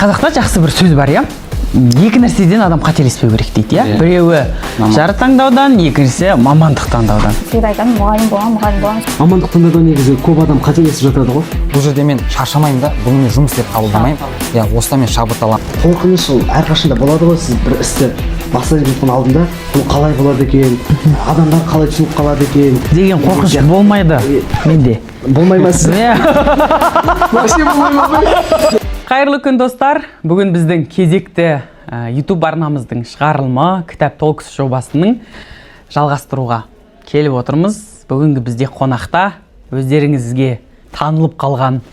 Қазақта жақсы бір сөз бар, иә? Екі нәрседен адам қателеспеу керек дейді, иә? Біреуі жар таңдаудан, екіншісі мамандық таңдаудан. Мен айтамын, мұғалім болған. Мамандық таңдауда негізі көп адам қателесіп жатады ғой. Бұл жерде мен шаршамаймын да, бұл мен жұмыс деп қабылдамаймын. Иә, осыдан мен шабыт аламын. Қорқыныш ол әрқашанда болады ғой, сіз бір істі бастап жатқан алдында, бұл қалай болады екен, адамдар қалай түсініп қалады екен деген қорқыныш болмайды менде. Болмай ма сіз? Вообще болмай ма? Қайырлы күн достар, бүгін біздің кезекті YouTube арнамыздың шығарылымы кітап толкс жобасының жалғастыруға келіп отырмыз. Бүгінгі бізде қонақта өздеріңізге танылып қалған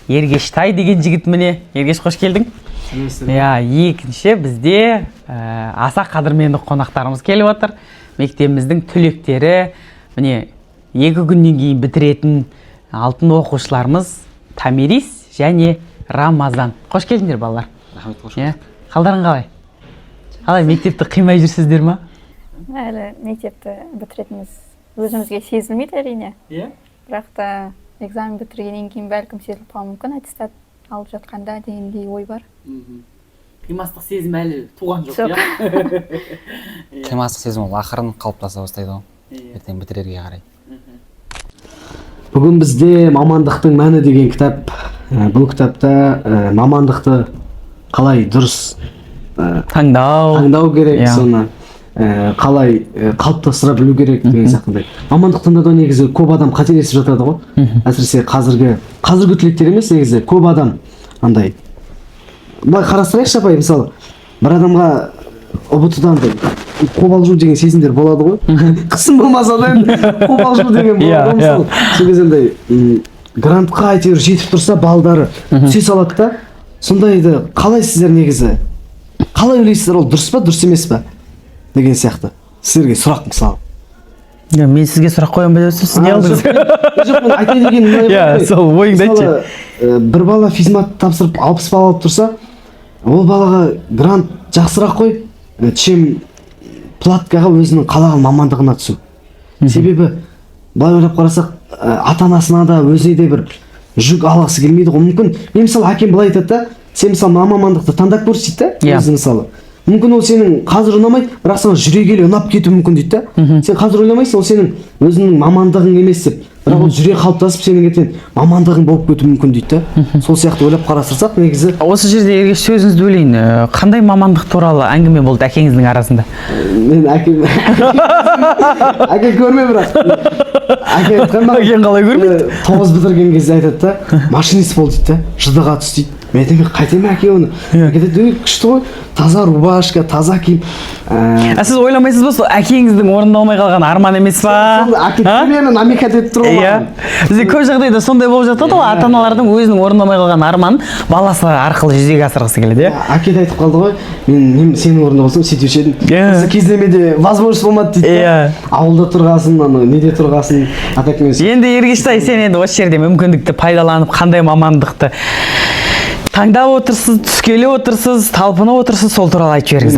Ергештай деген жігіт міне. Ергеш, қош келдің. Екінші бізде аса қадірменді қонақтарымыз келіп отыр. Мектебіміздің түлектері, міне 2 күннен кейін бітіретін алтын оқушыларымыз Тамирис және Рамазан. Қош келдіңдер, балалар. Рахмет, қош келдік. Қалдарың қалай? Қалай, мектепті қимай жүрсіздер ма? Әлі мектепті бітіретініміз өзімізге сезілмейді әрине. Бірақ та экзамен бітіргеннен кейін бәлкім сезіліп қалуы мүмкін, аттестат алып жатқанда дегендей ой бар. Қимастық сезім әлі туған жоқ, иә? Қимастық сезім ол ақырын қалыптаса бастайды ғой. Ертең бітірерге қарай. Бүгін бізде мамандықтың мәні деген кітап. Бұл кітапта мамандықты қалай дұрыс таңдау керек, соны қалай қалыптастыра білу керек деген сияқты. Мамандық таңдауда негізі көп адам қателесіп жатады ғой. Әсіресе қазіргі түлектер емес, негізі көп адам андай. Былай қарастырайықшы апай, мысалы, бір адамға ұбт-дан қобалжу деген сезімдер болады ғой. Қысым болмаса да қобалжу деген болады ғой. Сол кезде грантқа әйтеуір жетіп тұрса балдары түсе салады да, сондайды қалай сіздер негізі қалай ойлайсыздар, ол дұрыс па дұрыс емес па деген сияқты сіздерге сұрақ мысалы. Мен сізге сұрақ қоямын ба деп сіз не алдыңыз? Жоқ, мен айтайын дегенім сол ойыңды айтшы. Бір бала физмат тапсырып 60 балл алып тұрса, ол балаға грант жақсырақ қой, чем платкаға өзінің қалаған мамандығына түсу. Себебі былай ойлап қарасақ, ата-анасына да өзіне де бір жүк алғысы келмейді ғой. Мүмкін мен мысалы әкем былай айтады да, сен мысалы мамандықты таңдап көрсейді да, өзің мысалы. Мүмкін ол сенің қазір ұнамайды, бірақ саған жүре келе ұнап кетуі мүмкін дейді да. Сен қазір ойламайсың, ол сенің өзіңнің мамандығың емес деп. Бірақ ол жүре қалыптасып сенің ертең мамандығың болып кетуі мүмкін дейді да. Сол сияқты ойлап қарастырсақ, негізі осы жерде Ергеш сөзіңізді бөлейін. Қандай мамандық туралы әңгіме болды әкеңіздің арасында? Мен әкем көрме, бірақ әкем қалай көрмейді? 9 бітірген кезде айтады да, машинист бол дейді да, жыдыға түс дейді. Мен айтамын, қайтемін әке оны? Әкеді күшті ғой, таза рубашка, таза киім. Сіз ойламайсыз ба, сол әкеңіздің орындалмай қалған арман емес па? Мені намекат етіп тұр ғой. Бізде көп жағдайда сондай болып жатады ғой, ата-аналардың өзінің орындалмай қалған арманын баласы арқылы жүзеге асырғысы келеді, иә? Әке де айтып қалды ғой, мен сенің орнында болсам сөйтуші едім. Осы кездемеде возможность болмады дейді. Ауылда тұрғасын, неде тұрғасын, атакмен. Енді Ергештай, сен енді осы жерде мүмкіндікті пайдаланып, қандай мамандықты таңдап отырсыз, түскелі отырсыз, талпынып отырсыз, сол туралы айтып жіберіңіз.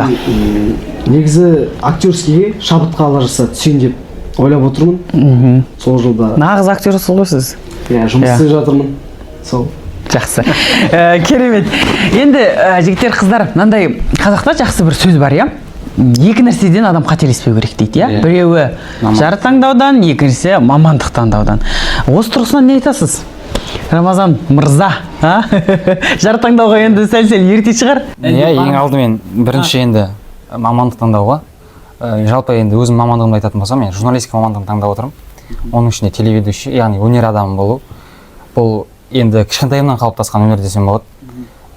Негізі актерскийге шабытқа ала жазса түсейін деп ойлап отырмын. Сол жылда. Нағыз актерсіз ғой сіз? Иә, жұмыс істеп жатырмын. Сол. Жақсы. Керемет. Енді жігіттер, қыздар, мынандай қазақта жақсы бір сөз бар, иә? Екі нәрседен адам қателеспеу керек дейді, иә? Біреуі жар таңдаудан, екіншісі мамандық таңдаудан. Осы тұрғысынан не айтасыз? Рамазан мырза, жар таңдауға енді сәл-сәл ерте шығар? Иә, ең алдымен бірінші енді мамандық таңдауға. Жалпы енді өзім мамандығымды айтатын болсам, мен журналистика мамандығын таңдап отырмын. Оның ішінде телеведущий, яғни өнер адамы болу. Бұл енді кішкентайымнан қалыптасқан өнер десем болады.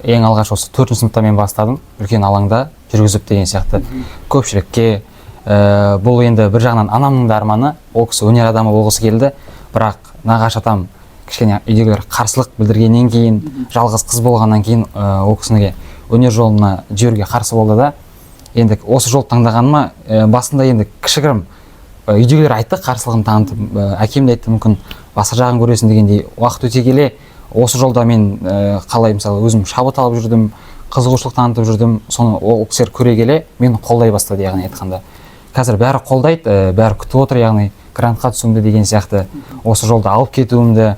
Ең алғаш осы 4-ші сыныпта мен бастадым, үлкен алаңда жүргізіп деген сияқты. Көпшілікке бұл енді бір жағынан анамның да арманы, ол кісі өнер адамы болғысы келді, бірақ нағашы атам кішкене үйдегілер қарсылық білдіргеннен кейін, жалғыз қыз болғаннан кейін ол кісіге өнер жолына жүруге қарсы болды да. Енді осы жол таңдағаныма басында енді кішігірім үйдегілер айтты, қарсылығын танытып, әкем де айтты, мүмкін басқа жағын көресің дегендей. Уақыт өте келе осы жолда мен қалай мысалы өзім шабыт алып жүрдім, қызығушылық танытып жүрдім, соны ол кісілер көре келе мені қолдай бастады, яғни айтқанда. Қазір бәрі қолдайды, бәрі күтіп отыр, яғни грантқа түсуімді деген сияқты, осы жолда алып кетуімді,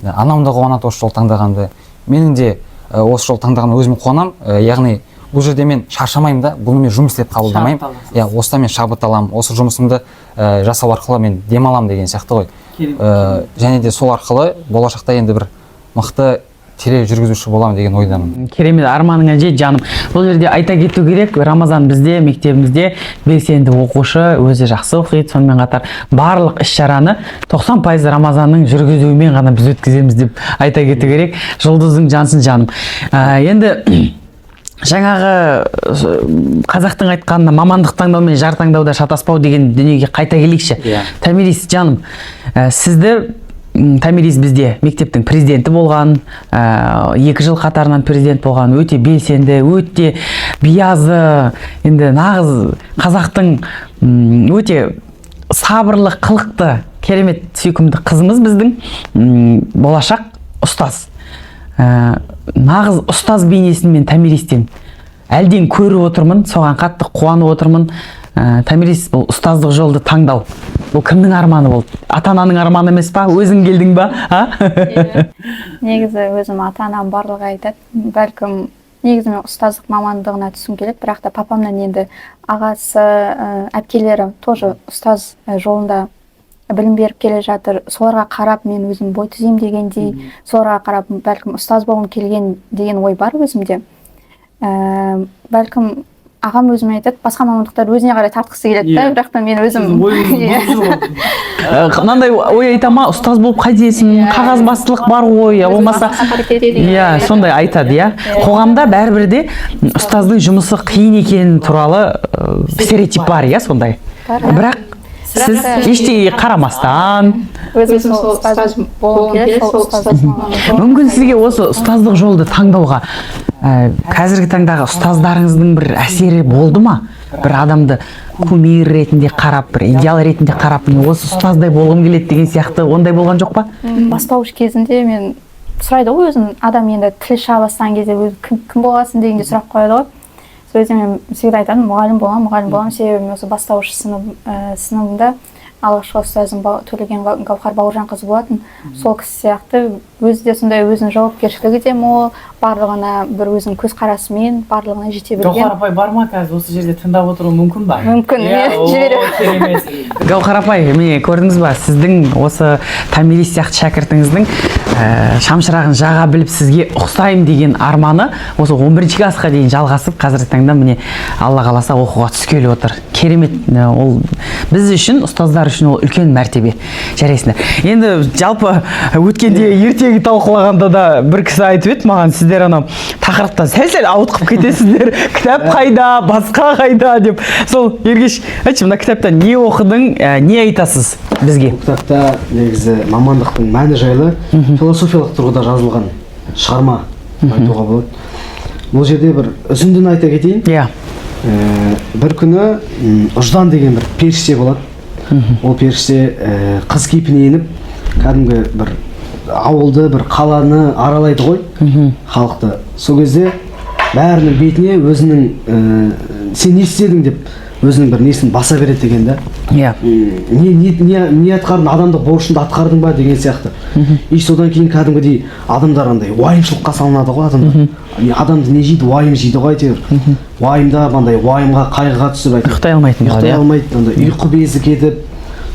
анам да қуанады осы жол таңдағанды. Менің де осы жол таңдағанына өзім қуанамын. Яғни бұл жерде мен шаршамаймын да, бұны мен жұмыс деп қабылдамаймын. Иә, осыдан мен шабыт аламын, осы жұмысымды жасау арқылы мен демаламын деген сияқты ғой. Және де сол арқылы болашақта енді бір мықты тележүргізуші боламын деген ойдамын. Керемет, арманыңа жет жаным. Бұл жерде айта кету керек, Рамазан бізде мектебімізде белсенді оқушы, өзі жақсы оқиды, сонымен қатар барлық іс-шараны 90% Рамазанның жүргізуімен ғана біз өткіземіз деп айта кету керек. Жұлдыздың жансын жаным. Енді жаңағы қазақтың айтқанына мамандық таңдау мен жар таңдауда шатаспау деген дүниеге қайта келейікші. Томирис жаным, сізді Томирис бізде мектептің президенті болған, 2 жыл қатарынан президент болған, өте белсенді, өте биязы, енді нағыз қазақтың өте сабырлы, қылықты, керемет сүйкімді қызымыз біздің болашақ ұстаз. Нағыз ұстаз бейнесін мен Томиристен әлден көріп отырмын, соған қатты қуанып отырмын. Томирис, бұл ұстаздық жолды таңдау, бұл кімнің арманы болды? Ата-ананың арманы емес па? Өзің келдің ба? Негізі өзім ата-анам барлығы айтады. Бәлкім негізі мен ұстаздық мамандығына түсім келеді, бірақ та папамнан енді ағасы, әпкелері тоже ұстаз жолында білім беріп келе жатыр. Соларға қарап мен өзім бой түзеймін дегендей, соларға қарап бәлкім ұстаз болғым келген деген ой бар өзімде. Бәлкім ағам өзіме айтады, басқа мамандықтар өзіне қарай тартқысы келеді, бірақ та мен өзім мынандай ой айта ма, ұстаз болып қайтесің, қағазбастылық бар ғой, болмаса сондай айтады. Қоғамда бәрібір де ұстаздың жұмысы қиын екені туралы стереотип бар, сондай. Бірақ сіз ештеңеге қарамастан өзім сол ұстаз болғым келеді, сол ұстаз. Мүмкін сізге осы ұстаздық жолды таңдауға қазіргі таңдағы ұстаздарыңыздың бір әсері болды ма? Бір адамды кумир ретінде қарап, бір идеал ретінде қарап, осы ұстаздай болғым келеді деген сияқты ондай болған жоқ па? Бастауыш кезінде мен сұрайды ғой, өзім адам енді тіл шыға бастаған кезде кім боласың дегенде сұрақ қояды ғой. Сол кезде мен всегда айтамын, мұғалім боламын, себебі осы бастауыш сыныбында алғашқы ұстазым Төлеген Гаухар Бауыржанқызы болатын. Сол кісі сияқты өзі де сондай өзінің жауапкершілігі де мол, барлығына бір өзінің көзқарасымен барлығына жете білген. Гаухар апай бар ма қазір осы жерде тыңдап отыру мүмкін ба? Мүмкін, жіберемін. Гаухар апай, міне көрдіңіз ба, сіздің осы Томирис сияқты шәкіртіңіздің шамшырағын жаға біліп сізге ұқсаймын деген арманы осы 11-ші классқа дейін жалғасып, қазіргі таңда міне Алла қаласа оқуға түскелі отыр. Керемет, ол біз үшін, ұстаздар үшін ол үлкен мәртебе. Жарайсыңдар. Енді жалпы өткенде ертегі талқылағанда да бір кісі айтып еді маған, сіздер анау тақырыптан сәл-сәл ауытқып кетесіздер. Кітап қайда, басқа қайда деп. Сол Ергеш, айтшы, мына кітаптан не оқыдың, не айтасыз бізге? Кітапта негізі мамандықтың мәні жайлы философиялық тұрғыда жазылған шығарма айтуға болады. Бұл жерде бір үзіндіні айта кетейін. Бір күні Ұждан деген бір періште болады. Ол періште қыз кейпіне еніп, кәдімгі бір ауылды, бір қаланы аралайды ғой, халықты. Сол кезде бәрінің бетіне өзінің сен не істедің деп өзінің бір несін баса береді деген да. Не атқардың, адамдық борышыңды атқардың ба деген сияқты. И содан кейін кәдімгідей адамдар андай уайымшылыққа салынады ғой адамдар. Адамды не жейді, уайым жейді ғой әйтеуір. Уайымда андай уайымға, қайғыға түсіп әйтеуір. Ұйықтай алмайтын. Ұйықтай алмайды, андай ұйқы безі кетіп.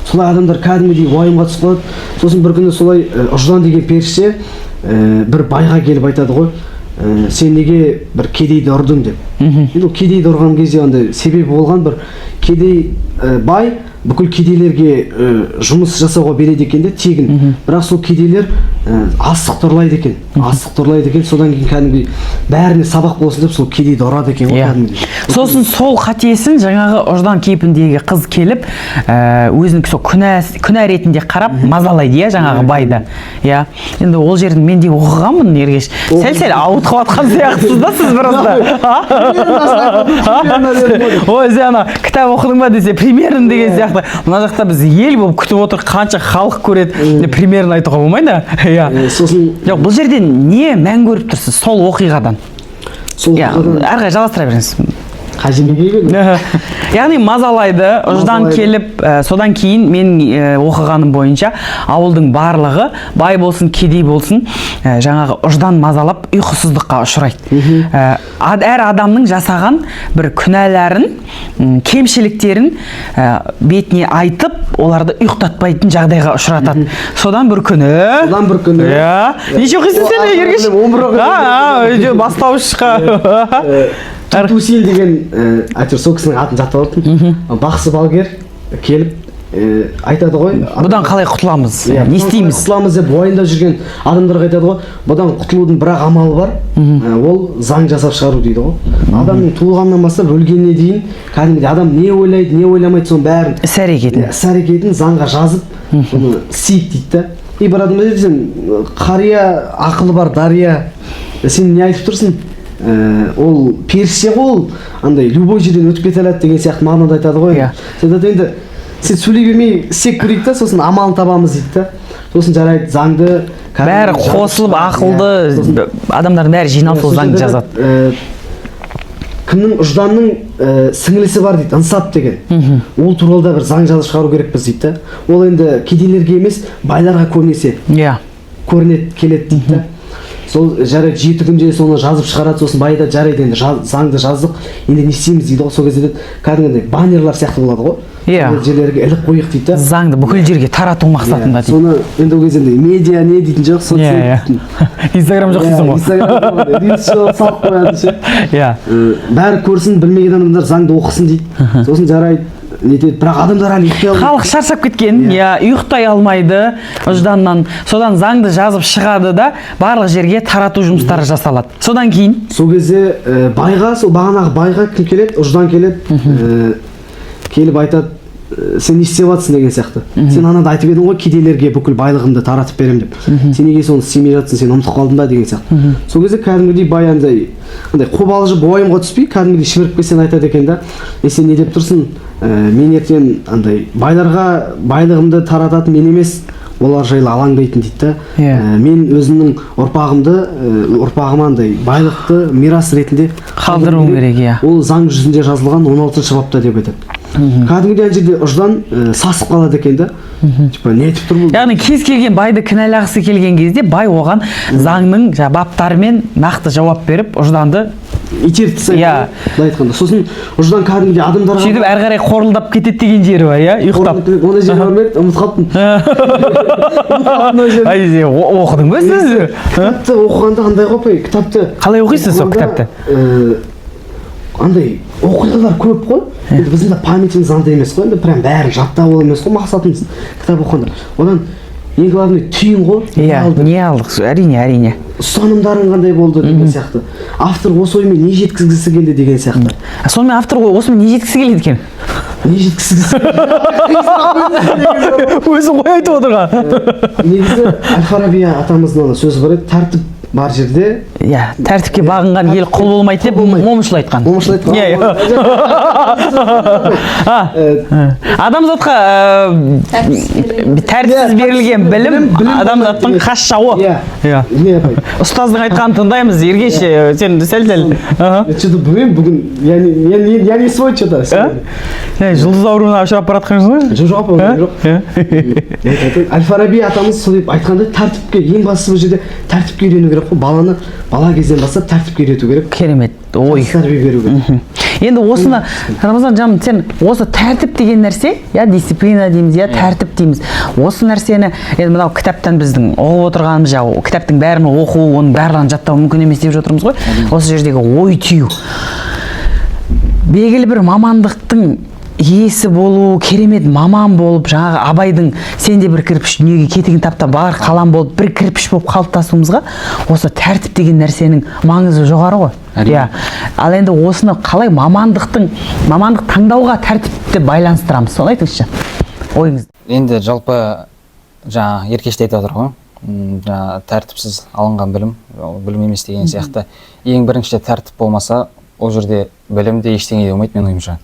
Солай адамдар кәдімгідей уайымға түсіп қалады. Сосын бір күні солай Ұждан деген періште бір байға келіп айтады ғой, сен неге бір кедейді ұрдың деп. Енді кедейді ұрған кезде андай себебі болған, бір кедей бай бүкіл кедейлерге жұмыс жасауға береді екен де тегін. Бірақ сол кедейлер астық ұрлайды екен. Содан кейін кәдімгі бәріне сабақ болсын деп сол кедейді ұрады екен ғой кәдімгі. Сосын сол қатесін жаңағы Ұждан кейпіндегі қыз келіп, өзінің сол күнә ретінде қарап мазалайды, жаңағы байды. Енді ол жерін мен де оқығанмын, Ергеш. Сәл-сәл ауытқып атқан сияқтысыз да сіз біразда. Ой, ана кітап оқыдың ба десе, примерін деген сияқты. Мына жақта біз ел болып күтіп отыр, қанша халық көреді, примерін айтуға болмайды. Бұл жерден не мән көріп тұрсыз сол оқиғадан? Әрі жалғастыра беріңіз. қажемеге яғни мазалайды ұждан келіп содан кейін мен оқығаным бойынша ауылдың барлығы бай болсын кедей болсын жаңағы ұждан мазалап ұйқысыздыққа ұшырайды. Әр адамның жасаған бір күнәларын кемшіліктерін бетіне айтып оларды ұйықтатпайтын жағдайға ұшыратады. Содан бір күні неше оқисың сен Ергеш? Бастауышқа Тутусин деген әйтеуір сол кісінің атын жаттап алдым. Бақсы балгер келіп айтады ғой. Бұдан қалай құтыламыз? Не істейміз? Құтыламыз деп уайымдап жүрген адамдарға айтады ғой. Бұдан құтылудың бір амалы бар. Ол заң жасап шығару дейді ғой. Адамның туылғаннан бастап өлгеніне дейін кәдімгідей адам не ойлайды, не ойламайды, соның бәрін іс-әрекетін заңға жазып, соны істейді дейді да. Бір адам айтады, қария ақылы бар дария. Сен не айтып тұрсың? Ол періште ғой, ол андай любой жерден өтіп кете алады деген сияқты мағынада айтады ғой. Сен енді сен сөйлей бермей істеп көрейік та, сосын амалын табамыз дейді да. Сосын жарайды, заңды бәрі қосылып ақылды адамдардың бәрі жиналып сол заңды жазады. Кімнің ұжданның сіңілісі бар дейді, ынсап деген. Ол туралы да бір заң жазып шығару керекпіз дейді да. Ол енді кедейлерге емес, байларға көбінесе көрінеді, келеді дейді да. Сол жарайды 7 күнде соны жазып шығарады, сосын байда жарайды енді заңды жаздық, енді не істейміз дейді ғой. Сол кезде кәдімгідей баннерлар сияқты болады ғой. Жерлерге іліп қойық дейді. Заңды бүкіл жерге тарату мақсатында дейді. Соны енді ол кезде медиа не дейтін жоқ, соцсет. Инстаграм жоқ дейсің ғой. Инстаграм салып қояды ше. Бәрі көрсін, білмеген адамдар заңды оқысын дейді. Сосын жарайды. Бірақ адамдар әлі ұйықтай алмайды. Халық шаршап кеткен, ұйықтай алмайды ұжданнан. Содан заңды жазып шығады да барлық жерге тарату жұмыстары жасалады. Содан кейін сол кезде байға, сол бағанағы байға кім келеді? Ұждан келеді. Келіп айтады, сен не істеп жатсың деген сияқты. Сен анада айтып едің ғой, кедейлерге бүкіл байлығымды таратып беремін деп. Сен неге соны істемей жатсың, сен ұмытып қалдың ба деген сияқты. Сол кезде кәдімгідей бай андай қобалжып уайымға түспей, кәдімгідей шіміріп келсең айтады екен да. Сен не деп тұрсың? Мен ертең андай байларға байлығымды тарататын мен емес, олар жайлы алаңдайтын дейді да. Мен өзімнің ұрпағыма андай байлықты мирас ретінде қалдыруым керек. Ол заң жүзінде жазылған 16-шы бапта деп айтады. Кәдімгідей ана жерде ұждан сасып қалады екен да. Не айтып тұр бұл? Яғни кез келген байды кінәлағысы келген кезде бай оған заңның баптарымен нақты жауап беріп ұжданды итеріп тастайды. Айтқанда сосын ұждан кәдімгідей адамдарға сөйтіп әрі қарай қорылдап кетеді деген жері бар, ұйықтап. Ондай жері бар ма еді? Ұмытып қалыптым. Оқыдың ба сіз? Кітапты оқығанда қандай ғой, кітапты қалай оқисыз сол кітапты? Андай оқиғалар көп қой. Біздің де памятіміз андай емес қой, енді прям бәрін жаттап ол емес қой мақсатымыз кітап оқығанда. Одан ең главный түйін ғой. Не алдық? Әрине. Ұстанымдарың қандай болды деген сияқты. Автор осы оймен не жеткізгісі келді деген сияқты. Сонымен автор осымен не жеткізгісі келеді екен? Не жеткізгісі өзі ғой айтып отырған. Негізі Әл-Фараби атамыздың сөзі бар еді, тәртіп бар жерде тәртіпке бағынған ел құл болмайды деп момышыл айтқан. Адамзатқа тәртіпсіз берілген білім адамзаттың қас жауы. Ұстаздың айтқанын тыңдаймыз. Ергеш, сен сәл-сәл. Что-то бүгін я не свой что-то. Жұлдыз ауруына ұшырап баратқан жоқ. Әл-Фараби атамыз сол деп айтқанда тәртіпке ең бастысы бұл жерде тәртіпке үйрену керек қой. Баланы бала кезден бастап тәртіпке үйрету керек. Керемет. Ой. Тәрбие беру керек. Енді осыны Рамазан жаным, сен осы тәртіп деген нәрсе, дисциплина дейміз, тәртіп дейміз. Осы нәрсені енді мынау кітаптан біздің оқып отырғанымыз, кітаптың бәрін оқу, оның барлығын жаттау мүмкін емес деп отырмыз ғой. Осы жердегі ой түйу. Белгілі бір мамандықтың иесі болу, керемет маман болып, жаңағы Абайдың сенде бір кірпіш дүниеге кетігін тапта бар қалам болып, бір кірпіш болып қалыптасуымызға осы тәртіп деген нәрсенің маңызы жоғары ғой. Ал енді осыны қалай мамандық таңдауға тәртіпті байланыстырамыз, соны айтыңызшы. Ойыңыз. Енді жалпы жаңа Еркеш те айтып отыр ғой. Жаңа тәртіпсіз алынған білім емес деген сияқты. Ең біріншіде тәртіп болмаса, ол жерде білім де ештеңе болмайды менің ойымша.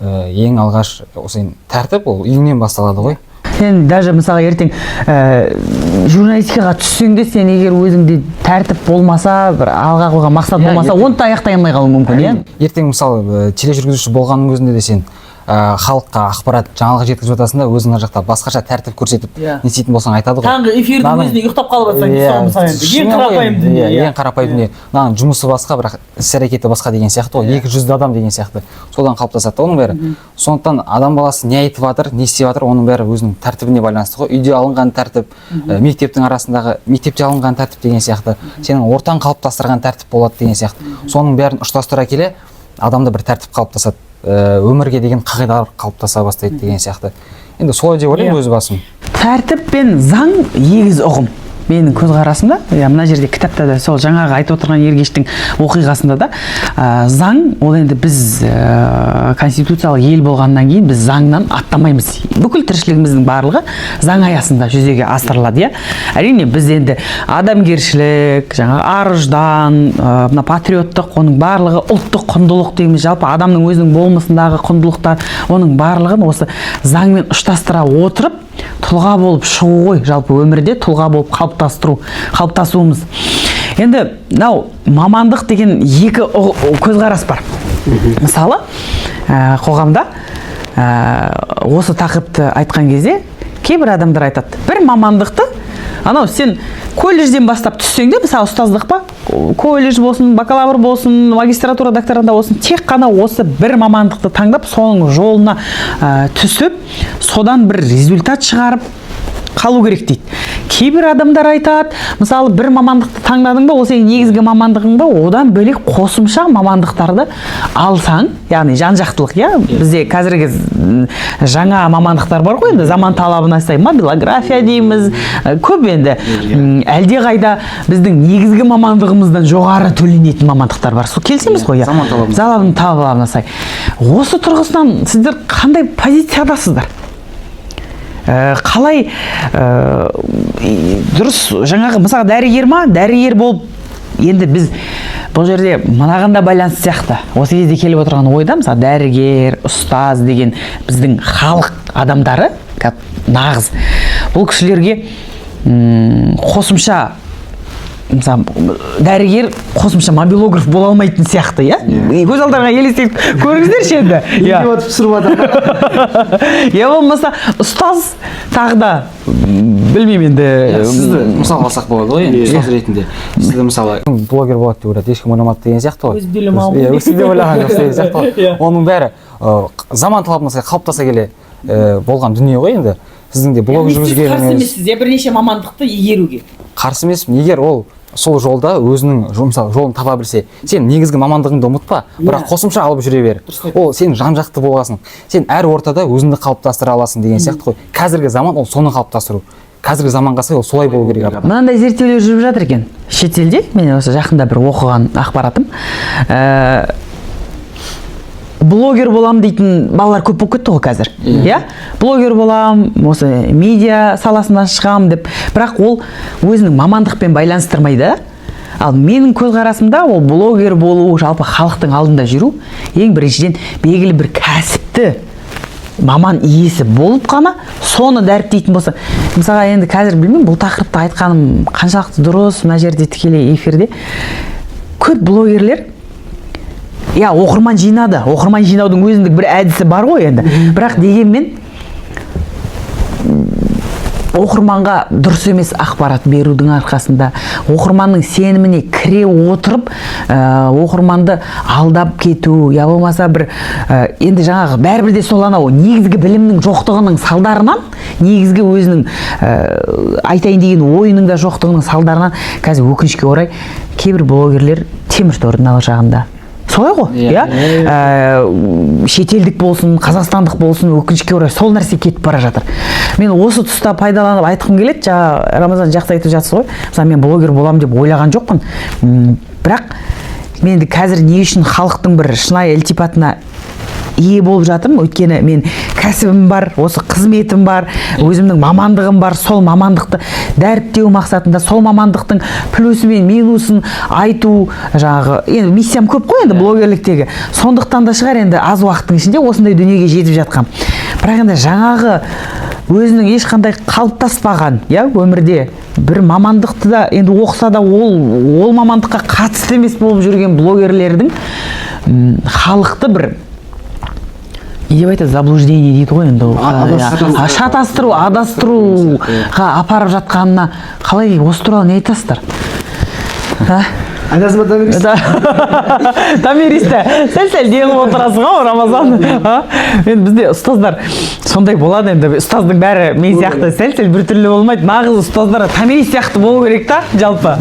Ең алғаш осы тәртіп ол үйіңнен басталады ғой. сен даже мысалы ертең журналистикаға түссең де сен егер өзіңде тәртіп болмаса, бір алға қойған мақсат болмаса, оны да аяқтай алмай қалуың мүмкін, иә? Ертең мысалы тележүргізуші болғанның өзінде де сен халыққа ақпарат жаңалық жеткізіп жатасың да, өзің жақта басқаша тәртіп көрсетіп не істейтін болсаң айтады ғой. Таңғы эфирдің өзінде ұйықтап қалып жатсаң, ең қарапайым дүние. Ең қарапайым дүние. Мынаның жұмысы басқа, бірақ іс-әрекеті басқа деген сияқты ғой. 200 адам деген сияқты. Содан қалыптасады оның бәрі. Сондықтан адам баласы не айтып жатыр, не істеп жатыр, оның бәрі өзінің тәртібіне байланысты ғой. Үйде алынған тәртіп, мектептің арасындағы мектепте алынған тәртіп деген сияқты, сенің ортаң қалыптастырған тәртіп болады деген сияқты. Соның бәрін ұштастыра келе адамда бір тәртіп қалыптасады. Өмірге деген қағидалар қалыптаса бастайды деген сияқты. Енді солай деп ойлаймын өз басым. Тәртіп пен заң егіз ұғым. Менің көзқарасымда, мына жерде кітапта да сол жаңағы айтып отырған Ергештің оқиғасында да заң, ол енді біз конституциялық ел болғаннан кейін біз заңнан аттамаймыз. Бүкіл тіршілігіміздің барлығы заң аясында жүзеге асырылады, иә. Әрине біз енді адамгершілік, жаңағы ар-ұждан, мына патриоттық, оның барлығы ұлттық құндылық дейміз, жалпы адамның өзінің болмысындағы құндылықтар, оның барлығын осы заңмен ұштастыра отырып тұлға болып шығу ғой, жалпы өмірде тұлға болып қалыптасуымыз. Енді мынау мамандық деген екі көзқарас бар. Мысалы, қоғамда осы тақырыпты айтқан кезде кейбір адамдар айтады, бір мамандықты анау сен колледжден бастап түссең де, мысалы ұстаздық па, колледж болсын, бакалавр болсын, магистратура, докторанда болсын, тек қана осы бір мамандықты таңдап, соның жолына түсіп, содан бір результат шығарып қалу керек дейді. Кейбір адамдар айтады, мысалы бір мамандықты таңдадың ба, ол сенің негізгі мамандығың ба, одан бөлек қосымша мамандықтарды алсаң, яғни жан-жақтылық, иә, бізде қазіргі жаңа мамандықтар бар ғой, енді заман талабына сай, мобилография дейміз, көп енді, әлде қайда біздің негізгі мамандығымыздан жоғары төленетін мамандықтар бар. Келісеміз ғой, заман талабына сай. Осы тұрғысынан сіздер қандай позициядасыздар? Қалай дұрыс, жаңағы мысалы дәрігер ма, дәрігер болып, енді біз бұл жерде мынаған да байланысты сияқты. Осы кезде келіп отырған ойда, мысалы дәрігер, ұстаз деген біздің халық адамдары нағыз. Бұл кісілерге қосымша, мысалы дәрігер қосымша мобилограф бола алмайтын сияқты, иә? Көз алдарға елестетіп көріңіздерші енді. Я болмаса ұстаз тағы да білмеймін енді. Сізді мысал алсақ болады ғой, ұстаз ретінде. Сізді мысалы блогер болады деп ойлады, ешкім ойламады деген сияқты ғой. Өзі де ойламаған. Өзі де ойлаған жоқ деген сияқты ғой. Оның бәрі заман талабына сай қалыптаса келе болған дүние ғой енді. Сіздің де блог жүргізгеніңіз. Қарсы емессіз, бірнеше мамандықты игеруге. Қарсы емеспін, егер ол сол жолда өзінің жолын таба білсе, сен негізгі мамандығыңды ұмытпа, бірақ қосымша алып жүре бер. Ол сен жан-жақты боласың. Сен әр ортада өзіңді қалыптастыра аласың деген сияқты ғой. Қазіргі заман ол соны қалыптастыру. Қазіргі заманға сай ол солай болу керек. Мынандай зерттеулер жүріп жатыр екен. Шетелде, мен осы жақында бір оқыған ақпаратым. Блогер болам дейтін балалар көп болып кетті ғой қазір. Иә? Блогер болам, осы медиа саласынан шығам деп, бірақ ол өзінің мамандықпен байланыстырмайды. Ал менің көзқарасымда ол блогер болу, жалпы халықтың алдында жүру, ең біріншіден белгілі бір кәсіпті маман иесі болып қана соны дәріптейтін болса. Мысалға енді қазір білмеймін, бұл тақырыпты айтқаным қаншалықты дұрыс, мына жерде тікелей эфирде. Көп блогерлер оқырман жинады. Оқырман жинаудың өзіндік бір әдісі бар ғой енді. Бірақ дегенмен оқырманға дұрыс емес ақпарат берудің арқасында, оқырманның сеніміне кіре отырып, оқырманды алдап кету, я болмаса бір енді жаңағы бәрібір де сол анау негізгі білімнің жоқтығының салдарынан, негізгі өзінің айтайын деген ойының да жоқтығының салдарынан қазір өкінішке орай кейбір блогерлер темір тордың ар жағында. Солай ғой, иә? Шетелдік болсын, қазақстандық болсын, өкінішке орай сол нәрсе кетіп бара жатыр. Мен осы тұста пайдаланып айтқым келеді, Рамазан жақсы айтып жатсыз ғой. Мысалы, мен блогер болам деп ойлаған жоқпын. Бірақ мен қазір не үшін халықтың бір шынайы ілтипатына ие болып жатырмын, өйткені мен кәсібім бар, осы қызметім бар, өзімнің мамандығым бар, сол мамандықты дәріптеу мақсатында, сол мамандықтың плюсы мен минусын айту, жаңағы, енді миссиям көп қой енді блогерліктегі. Сондықтан да шығар енді аз уақыттың ішінде осындай дүниеге жетіп жатқам. Бірақ енді жаңағы өзінің ешқандай қалыптаспаған, иә, өмірде бір мамандықты да енді оқыса да ол мамандыққа қатысты емес болып жүрген блогерлердің халықты бір не деп айтады, заблуждение дейді ғой енді, шатастыру, адастыруға апарып жатқанына қалай, осы туралы не айтасыздар? Айтасың ба, Томирис? Сәл-сәл неғып отырасың ғой, Рамазан? Енді бізде ұстаздар сондай болады, енді ұстаздың бәрі мен сияқты сәл-сәл бір түрлі болмайды. Нағыз ұстаздар Томирис сияқты болу керек та, жалпы.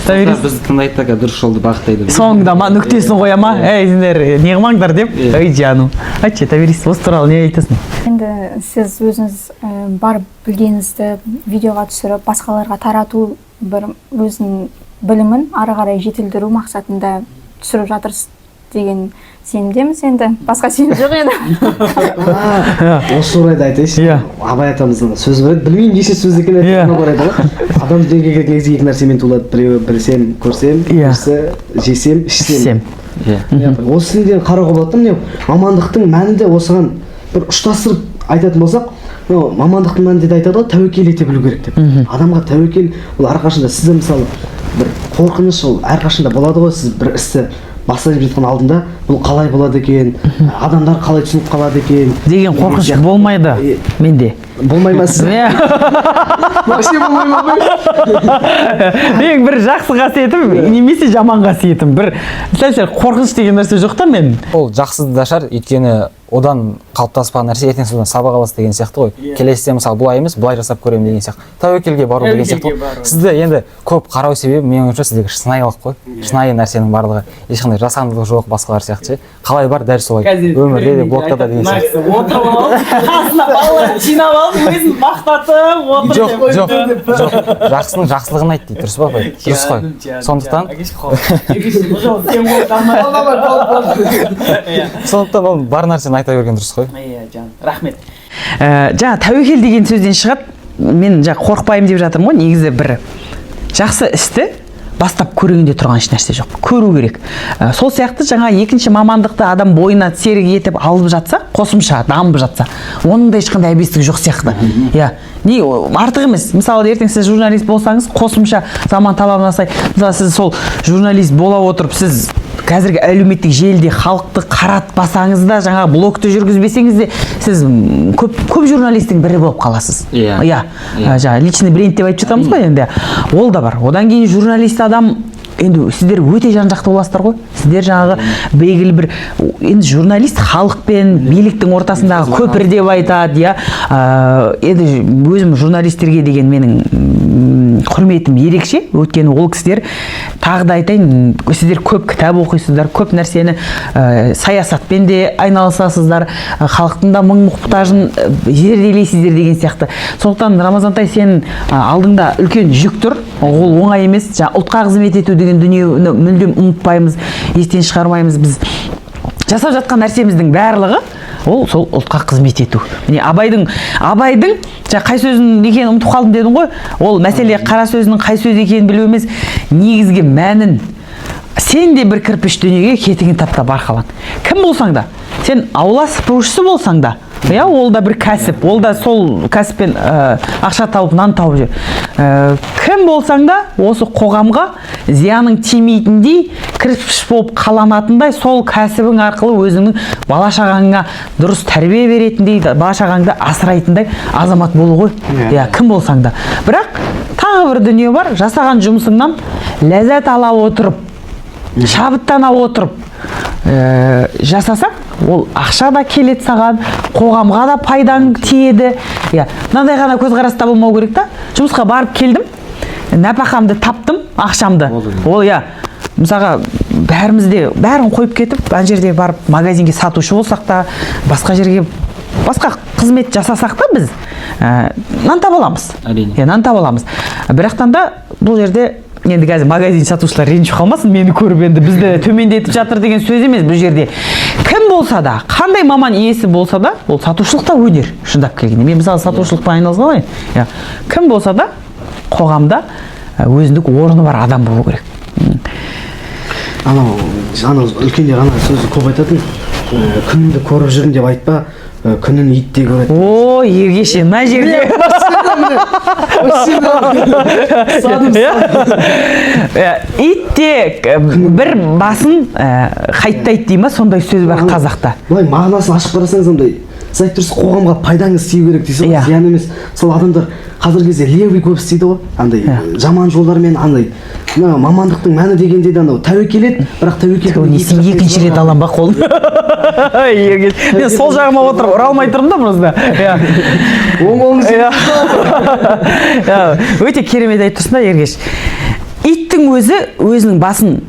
Бізді тыңдайды да, дұрыс жолды бағыттайды. Соңында нүктесін қоя ма? Сендер неғымаңдар деп? Ой, жаным. Айтшы, Томирис, осы туралы не айтасың? Енді сіз өзіңіз бар білгеніңізді видеоға түсіріп, басқаларға тарату бір өзінің білімін ары қарай жетілдіру мақсатында түсіріп жатырсыз деген сенімдеміз. Енді басқа сенім жоқ енді. Осы орайда айтайыншы, Абай атамыздың сөзі бар еді, білмеймін неше сөз екенін айтқанына орайда ғой. Адам дүниеге келген кезде екі нәрсемен туылады, біреуі білсем, көрсем, бірісі жесем, ішсем. Осы неден қарауға болады, міне мамандықтың мәнінде осыған бір ұштастырып айтатын болсақ, мамандықтың мәнінде де айтады ғой, тәуекел ете білу керек деп. Адамға тәуекел ол әрқашанда, сізде мысалы бір қорқыныш ол әрқашанда болады ғой, сіз бір істі бастап жатқан алдында бұл қалай болады екен, адамдар қалай түсініп қалады екен деген қорқыныш болмайды менде. Болмай ма сіз? Вообще болмай ма? Мен бір жақсы қасиетім немесе жаман қасиетім, бір сәл-сәл қорқыныш деген нәрсе жоқ та мен. Ол жақсы да шығар, өйткені одан қалыптаспаған нәрсе ертең содан сабақ аласыз деген сияқты ғой. Келесіде мысалы бұлай емес, бұлай жасап көремін деген сияқты. Тәуекелге бару деген сияқты ғой. Сізді енді көп қарау себебі менің ойымша сіздегі шынайылық қой. Шынайы нәрсенің барлығы, ешқандай жасандылық жоқ басқалар сияқты. Қалай бар дәл солай. Өмірде де блогта да деген сияқты. Отырып алып, қасына балалар жинап алып, өзін мақтатып отыр. Жоқ. Жақсының жақсылығын айт дейді, дұрыс па? Дұрыс қой. Сондықтан сондықтан ол бар нәрсені айта берген дұрыс қой. Иә, жан. Рахмет. Жаңа тәуекел деген сөзден шығады. Мен жаңа қорықпаймын деп жатырмын ғой. Негізі бір жақсы істі бастап көргенде тұрған еш нәрсе жоқ. Көру керек. Сол сияқты жаңа екінші мамандықты адам бойына серік етіп алып жатса, қосымша дамып жатса, оның да ешқандай әбестігі жоқ сияқты. Иә. Не артық емес. Мысалы, ертең сіз журналист болсаңыз, қосымша заман талабына сай, мысалы сіз сол журналист бола отырып, сіз қазіргі әлеуметтік желіде халықты қаратпасаңыз да, жаңа блогты жүргізбесеңіз де, сіз көп журналистің бірі болып қаласыз. Иә. Жаңа личный бренд деп айтып жатамыз ғой енді. Ол да бар. Одан кейін журналист адам енді сіздер өте жан-жақты боласыздар ғой. Сіздер жаңағы белгілі бір енді журналист халықпен биліктің ортасындағы көпір деп айтады, иә. Енді өзім журналистерге деген менің құрметім ерекше, өйткені ол кісілер тағы да айтайын, сіздер көп кітап оқисыздар, көп нәрсені саясатпен де айналысасыздар, халықтың да мұң-мұқтажын зерделейсіздер деген сияқты. Сондықтан Рамазантай, сенің алдыңда үлкен жүк тұр, ол оңай емес. Ұлтқа қызмет ету деген дүниені мүлдем ұмытпаймыз, естен шығармаймыз. Біз жасап жатқан нәрсеміздің барлығы ол сол ұлтқа қызмет ету. Міне Абайдың қай сөзінің екенін ұмытып қалдым дедің ғой. Ол мәселе қара сөзінің қай сөз екенін білу емес, негізгі мәнін. Сен де бір кірпіш дүниеге кетіңін тапта барқалан. Кім болсаң да, сен аула сыпырушысы болсаң да, ол да бір кәсіп, ол да сол кәсіппен ақша тауып, нан тауып жүр. Кім болсаң да, осы қоғамға зияның тимейтіндей, кірпіш болып қаланатындай, сол кәсібің арқылы өзіңнің бала-шағаңа дұрыс тәрбие беретіндей, бала-шағаңды асырайтындай азамат болу ғой. Кім болсаң да. Бірақ тағы бір дүние бар, жасаған жұмысыңнан ләззат ала отырып, шабыттана отырып жасасаң, ол ақша да келеді саған, қоғамға да пайдаң тиеді. Мынандай ғана көзқараста болмау керек та. Жұмысқа барып келдім, нәпақамды таптым, ақшамды. Ол мысалға бәрімізде бәрін қойып кетіп, ана жерде барып магазинге сатушы болсақ та, басқа жерге басқа қызмет жасасақ та біз нан таба аламыз. Нан таба аламыз. Бірақтан да бұл жерде енді қазір магазин сатушылар ренжіп қалмасын, мені көріп енді бізді төмендетіп жатыр деген сөз емес. Бұл жерде кім болса да, қандай маман иесі болса да, ол сатушылық та өнер, шындап келгенде. Мен мысалы сатушылықпен айналысқан ғой. Кім болса да қоғамда өзіндік орны бар адам болу керек. Анау үлкендер ана сөзді көп айтатын, күнімді көріп жүрмін деп айтпа, күнін итте көреді. О, Ергеш, мына жерде итте бір басын қайттайды дей ма, сондай сөз бар қазақта. Былай мағынасын ашып қарасаңыз андай, сіз айтып тұрсыз қоғамға пайдаңыз тию керек дейсіз ғой, зиян емес. Сол адамдар қазіргі кезде левый көп істейді ғой, андай жаман жолдармен, андай мына мамандықтың мәні дегенде де анау тәуекел еді, бірақ тәуекел несін екінші рет алам ба қолын? Ергеш, мен сол жағыма отырып ұра алмай тұрмын да просто. Өте керемет айтып тұрсың да, Ергеш. Иттің өзі өзінің басын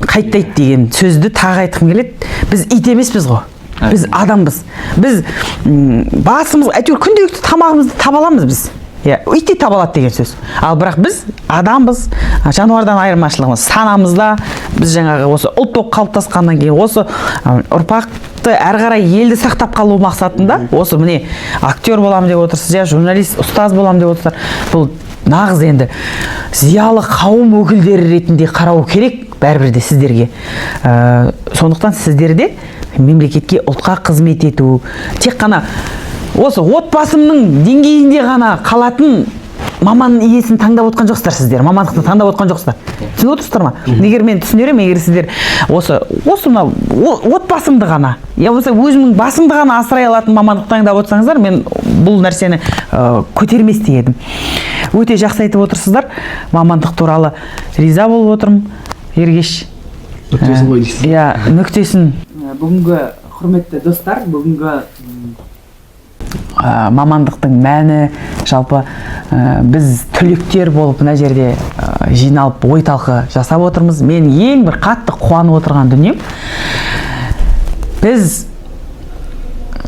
қайттайды деген сөзді тағы айтқым келеді. Біз ит емеспіз ғой. Біз адамбыз. Біз басымыз, әйтеуір күнделікті тамағымызды таба аламыз біз. Ит те таба алады деген сөз. Ал бірақ біз адамбыз. Жануардан айырмашылығымыз санамызда. Біз жаңағы осы ұлт болып қалыптасқаннан кейін осы ұрпақты әрі қарай елді сақтап қалу мақсатында осы міне актер боламын деп отырсыз, журналист, ұстаз боламын деп отырсыздар. Бұл нағыз енді зиялы қауым өкілдері ретінде қарау керек бәрібір де сіздерге. Сондықтан сіздерде мемлекетке, ұлтқа қызмет ету, тек қана осы отбасымның деңгейінде ғана қалатын маман иесін таңдап отқан жоқсыздар сіздер, мамандықты таңдап отқан жоқсыздар. Түсініп отырсыздар ма? Егер мен түсінерім, егер сіздер осы мына отбасымды ғана, я болса өзімнің басымды ғана асырай алатын мамандықты таңдап отсаңыздар, мен бұл нәрсені көтермес едім. Өте жақсы айтып отырсыздар. Мамандық туралы риза болып отырмын. Ергеш. Нүктесін қой дейсіз. Нүктесін. Бүгінгі құрметті достар, бүгінгі мамандықтың мәні, жалпы біз түлектер болып мына жерде жиналып ой талқы жасап отырмыз. Мен ең бір қатты қуанып отырған дүнием, біз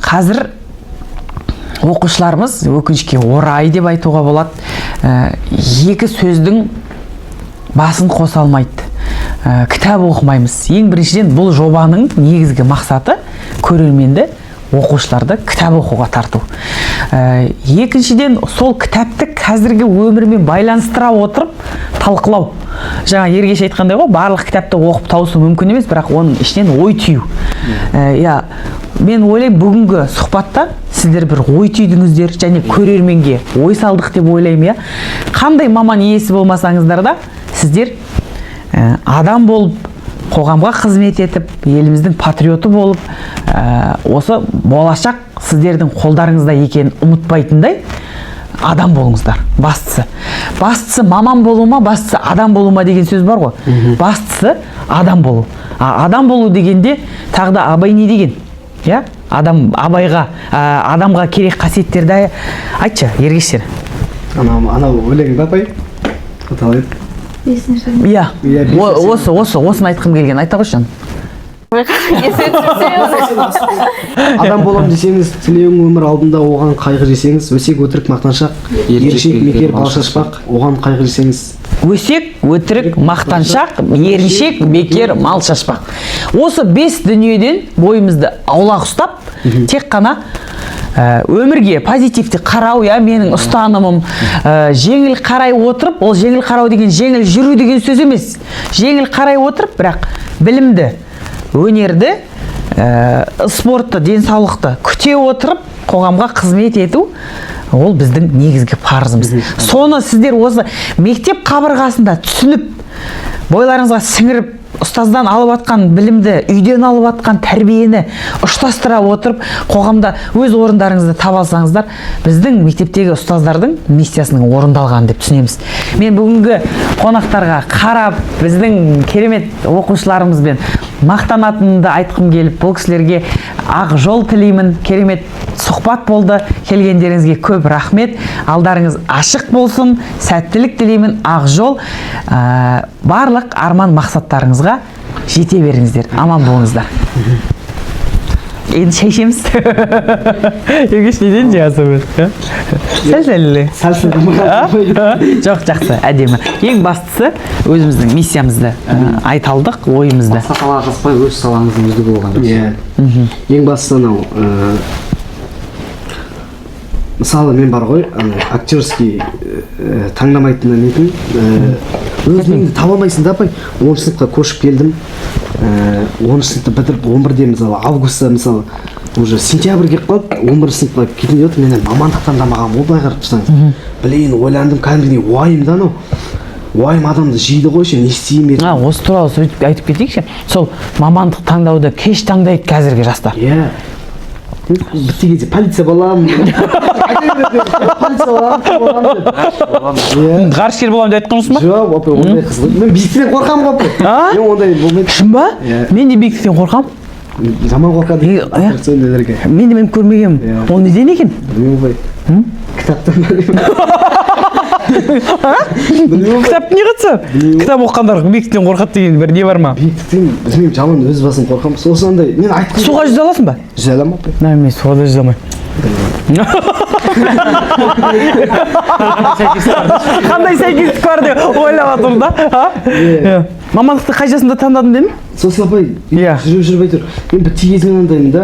қазір оқушыларымыз, өкінішке орай деп айтуға болады, екі сөздің басын қоса алмайды. Кітап оқымаймыз. Ең біріншіден бұл жобаның негізгі мақсаты көрерменді, оқушыларды кітап оқуға тарту. Екіншіден сол кітапты қазіргі өмірмен байланыстыра отырып талқылау. Жаңа Ергеш айтқандай ғой, барлық кітапты оқып тауысу мүмкін емес, бірақ оның ішінен ой түйу. Мен ойлаймын, бүгінгі сұхбатта сіздер бір ой түйдіңіздер және көрерменге ой салдық деп ойлаймын. Қандай маман иесі болмасаңыздар да, сіздер адам болып, қоғамға қызмет етіп, еліміздің патриоты болып, осы болашақ сіздердің қолдарыңызда екенін ұмытпайтындай адам болыңыздар. Бастысы маман болу ма, бастысы адам болу ма деген сөз бар ғой. Бастысы адам болу. Адам болу дегенде тағы да Абай не деген? Абайға, адамға керек қасиеттерді айтшы, Ергештер. Анау өлең ба апай? Аталайды. Осыны айтқым келген, айта қойшы. Адам болам десеңіз, тілеуің өмір алдында оған қайғы жесеңіз, өсек, өтірік, мақтаншақ, еріншек, мекер, бал шашпақ, оған қайғы жесеңіз. Өсек, өтірік, мақтаншақ, еріншек, бекер, мал шашпақ. Осы 5 дүниеден бойымызды аулақ ұстап, тек қана өмірге позитивті қарау, менің ұстанымым, жеңіл қарай отырып, ол жеңіл қарау деген жеңіл жүру деген сөз емес. Жеңіл қарай отырып, бірақ білімді, өнерді, спортты, денсаулықты күте отырып, қоғамға қызмет ету, ол біздің негізгі парызымыз. Соны сіздер осы мектеп қабырғасында түсініп, бойларыңызға сіңіріп, ұстаздан алып атқан білімді, үйден алып атқан тәрбиені ұштастыра отырып, қоғамда өз орындарыңызды таба алсаңыздар, біздің мектептегі ұстаздардың миссиясының орындалғанын деп түсінеміз. Мен бүгінгі қонақтарға қарап, біздің керемет оқушыларымызбен мақтанатынымды айтқым келіп, бұл кісілерге ақ жол тілеймін. Керемет сұхбат болды. Келгендеріңізге көп рахмет. Алдарыңыз ашық болсын. Сәттілік тілеймін. Ақ жол. Барлық арман мақсаттарыңызға жете беріңіздер. Аман болыңыздар. Енді шайшеміз. Ергеш неден жазып өтті? Сәл-сәлі. Жоқ, жақсы, әдемі. Ең бастысы өзіміздің миссиямызды айталдық, ойымызды. Басқа салаға қаспай өз салаңыздың үздігі болған. Ең бастысы анау, мысалы мен бар ғой, актерский таңдамайтын нетін, өзіңді таба алмайсың да, апай. 10 сыныпқа көшіп келдім. 10 сыныпты бітіріп 11-де мысалы августта мысалы уже сентябрь келіп қалды, 11 сыныпқа кетейін деп отырмын, мен мамандық таңдамағанмын ғой, былай қарап тұрсаңыз. Блин, ойландым, кәдімгідей уайым да анау. Уайым адамды жейді ғой, ше, не істеймін еді. Осы туралы сөйтіп айтып кетейікші. Сол мамандық таңдауды кеш таңдайды қазіргі жастар. Иә. Бітті кезде полиция боламын. Полиция боламын. Ғарышкер боламын деп айтқан жоқсың ба? Жоқ, опа, ондай қызық. Мен биіктіктен қорқамын ғой. Мен ондай болмайды. Шын ба? Мен де биіктіктен қорқамын. Жаман қорқады. Аттракциондерлерге. Мен де көрмегенмін. Ол неден екен? Білмеймін ғой. Кітаптан Кітапты не қатысы? Кітап оқығандар биіктіктен қорқады деген бір не бар ма? биіктіктен білмеймін, жаман өз басым қорқамын. Осындай мен айтқым. Суға жүзе аласың ба? Жүзе аламын опа. Мен суға да жүзе алмаймын. Қандай сәйкестік бар деп ойлап отырмын да. Мамандықты қай жасында таңдадың дедің? Сосын апай жүріп әйтеуір. Мен бітті кезінен андаймын да.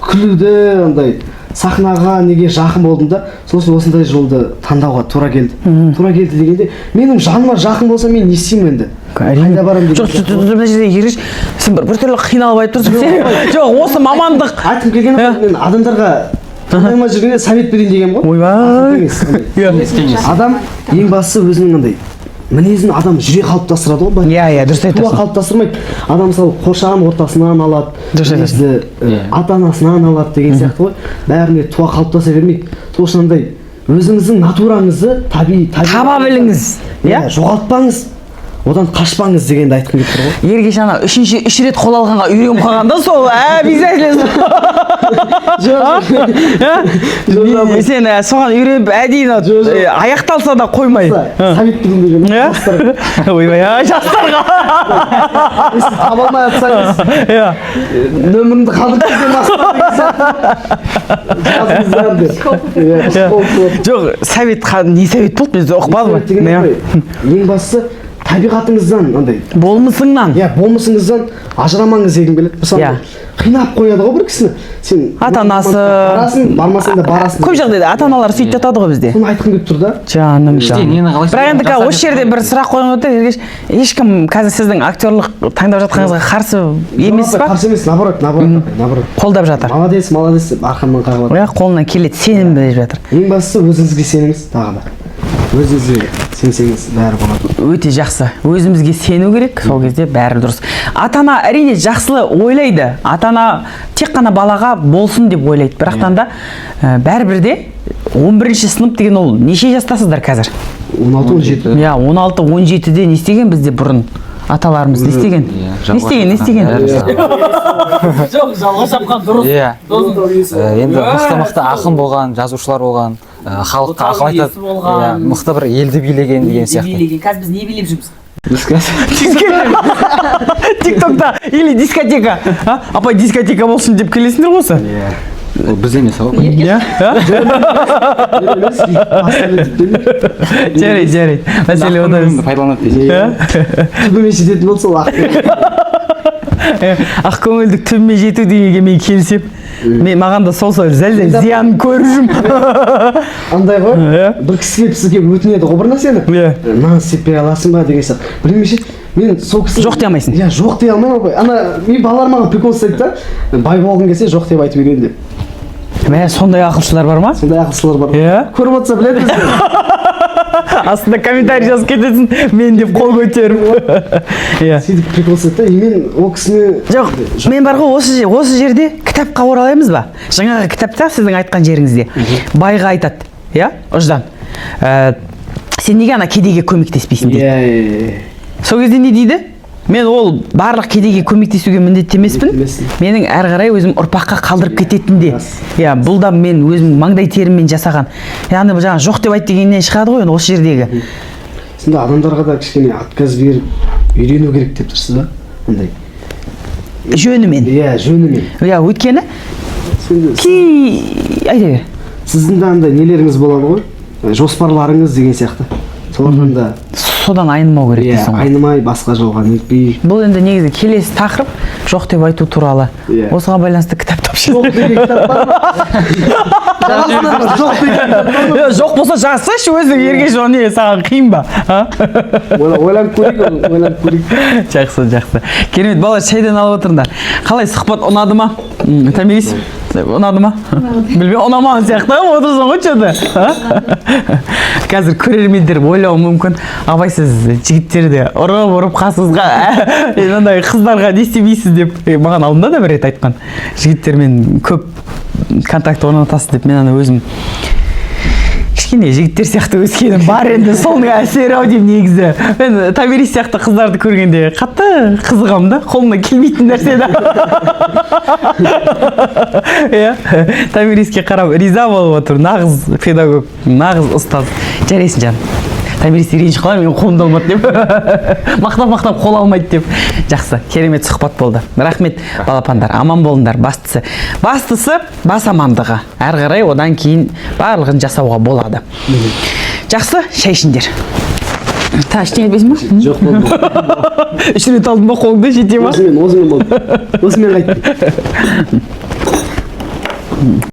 Күлуді андай сахнаға неге жақын болдым да, сосын осындай жолды таңдауға тура келді. Тура келді дегенде, менің жаныма жақын болса мен не істеймін енді? Қайда барамын деген. Жоқ, мына жерде ереш, сен бір түрлі қиналып айтып тұрсың. Жоқ, осы мамандық. Айтқым келгені мен адамдарға таңдамай жүргенде совет берейін дегенмін ғой. Ойбай. Адам ең бастысы өзінің андай мінезін адам жүре қалыптастырады ғой. Иә, дұрыс айтасың. Туа қалыптастырмайды. Адам мысалы қоршаған ортасынан алады, ата-анасынан алады деген сияқты ғой. Бәріне туа қалыптаса бермейді. Сол үшін андай өзіңіздің натураңызды табиғи таба біліңіз. Иә, жоғалтпаңыз. Одан қашпаңыз дегенді айтқым келіп тұр ғой. Ергеш ана үш рет қол алғанға үйреніп қалғанда сол обязательно. Сен соған үйреніп әдейі аяқталса да қоймай. Совет түрінде жүрген. Ойбай, жастарға. Сіз таба алмай жатсаңыз, нөмірімді қалдырып кеткен жазыңыздар деп. Жоқ, совет не совет болды, біз оқымадым. Ең бастысы табиғатыңыздан андай болмысыңнан. Иә, болмысыңыздан ажырамаңыз дегім келеді. Мысалы, қинап қояды ғой бір кісіні. Сен ата-анасы барасың, бармасаң да барасың. Көп жағдайда ата-аналар сөйтіп жатады ғой бізде. Соны айтқым келіп тұр да. Жаным. Бірақ енді осы жерде бір сұрақ қойған өтті. Ергеш, ешкім қазір сіздің актерлық таңдап жатқаныңызға қарсы емес па? Қарсы емес, наоборот. Қолдап жатыр. Молодец деп арқамнан қағып жатыр. Иә, қолынан келеді, сенімді деп жатыр. Ең бастысы өзіңізге сеніңіз тағы да. Өзіңізге сенсеңіз бәрі болады. Өте жақсы. Өзімізге сену керек, сол кезде бәрі дұрыс. Ата-ана әрине жақсылы ойлайды. Ата-ана тек қана балаға болсын деп ойлайды. Бірақтан да бәрібір де 11-ші сынып деген ол неше жастасыздар қазір? 16-17. Иә, 16-17-де не істеген бізде бұрын? Аталарымыз не істеген? Не істеген? Жоқ, жалға шапқан дұрыс. Иә. Енді мықты ақын болған, жазушылар болған, халыққа ақыл айтады. Иә, мықты бір елді билеген деген сияқты. Қазір біз не билеп жүрміз? ТикТокта или дискотека. Апай дискотека болсын деп келесіңдер ғой осы? Ол біз емес ау. Иә? Жарайды. Мәселе одан емес. Пайдаланады дейсіз. Түбіме жететін болса ол ақ көңілдік түбіме жету дегенге мен келісемін. Маған да сол зәл зиянын көріп жүрмін. Андай ғой, бір кісі келіп сізге өтінеді ғой бір нәрсені. Мынаны істеп бере аласың ба деген сияқты. Білмеймін, мен сол кісі жоқ дей алмайсың. Иә, жоқ дей алмаймын ғой. Ана мен балалар маған прикол ұстайды да, бай болғың келсе жоқ деп айтып үйрен деп. Сондай ақылшылар бар ма? Сондай ақылшылар бар. Иә. Көріп отырса біледі бізді. Астында комментарий жазып кетесің, мен деп қол көтеріп. Иә. Сөйтіп прикол ұстайды да, мен ол кісіні жоқ, мен бар ғой осы жерде кітапқа оралаймыз ба? Жаңағы кітапта сіздің айтқан жеріңізде байға айтады, иә, ұждан. Сен неге ана кедейге көмектеспейсің дейді. Иә. Сол кезде не дейді? Мен ол барлық кедейге көмектесуге міндетті емеспін. Менің әрі қарай өзім ұрпаққа қалдырып кететін де. Иә, бұл да мен өзім маңдай теріммен жасаған. Яғни жаңа жоқ деп айт дегеннен шығады ғой осы жердегі. Сонда адамдарға да кішкене отказ беріп үйрену керек деп тұрсыз ба? Андай. Жөнімен. Иә, жөнімен. Иә, өйткені айта бер. Сіздің де андай нелеріңіз болады ғой, жоспарларыңыз деген сияқты. Солардан да содан айнымау керек дейсің ғой. Айнымай басқа жолға нетпей. Бұл енді негізі келесі тақырып жоқ деп айту туралы. Осыған байланысты кітап тапшы. Жоқ деген кітап бар ма? Жоқ болса жазсайшы өзің Ергеш, ол не саған қиын ба? Ойланып көрейік. Жақсы. Керемет, балалар шайдан алып отырыңдар. Қалай сұхбат ұнады ма? Томирис ұнады ма? Білмеймін, ұнамаған сияқты отырсың ғой че-то. Қазір көрермендер ойлауы мүмкін, абайсыз жігіттерді ұрып қасыңызға мынандай қыздарға не істемейсіз деп. Маған алдында да бір рет айтқан. Жігіттермен көп контакт орнатасыз деп, мен ана өзім кішкене жігіттер сияқты өскенім бар енді, соның әсері ау деймін негізі. Мен Томирис сияқты қыздарды көргенде қатты қызығамын да, қолымнан келмейтін нәрсе да. Томириске қарап риза болып отыр, нағыз педагог, нағыз ұстаз. Жарайсың жаным. Томирис ренжіп қалар, мен қолымда алмады деп. Мақтап қол алмайды деп. Жақсы, керемет сұхбат болды. Рахмет балапандар, аман болыңдар. Бастысы бас амандығы. Әрі қарай одан кейін барлығын жасауға болады. Жақсы, шай ішіңдер. Ештеңе етпейсің ба? Жоқ, болды. Үш рет алдың ба, қолыңды жете ма? Осымен болды. Осымен қайттым.